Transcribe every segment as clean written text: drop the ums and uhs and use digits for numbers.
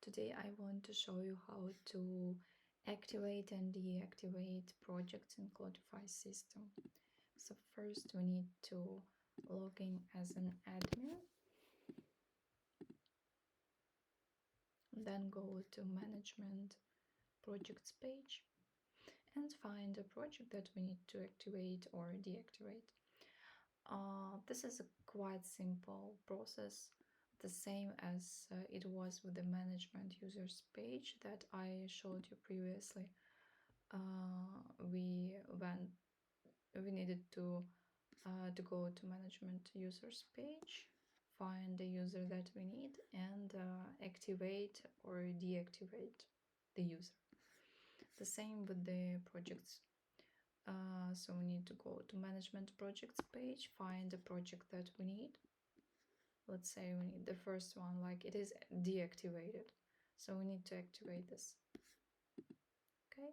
Today I want to show you how to activate and deactivate projects in Clodify system. So first we need to log in as an admin, then go to management projects page and find a project that we need to activate or deactivate. This is a quite simple process, the same as it was with the management users page that I showed you previously. We needed to go to management users page, find the user that we need, and activate or deactivate the user. The same with the projects. So we need to go to management projects page, find the project that we need. Let's say we need the first one, like it is deactivated, so we need to activate this. Okay,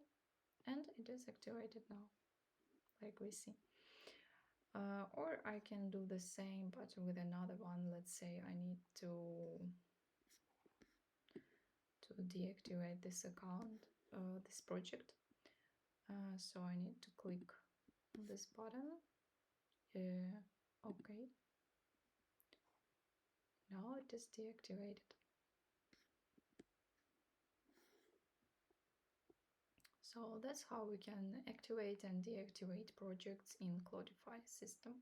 and it is activated now, like we see. Or I can do the same but with another one. Let's say I need to deactivate this account, this project. So I need to click this button. Okay, now it is deactivated. So that's how we can activate and deactivate projects in Clodify system.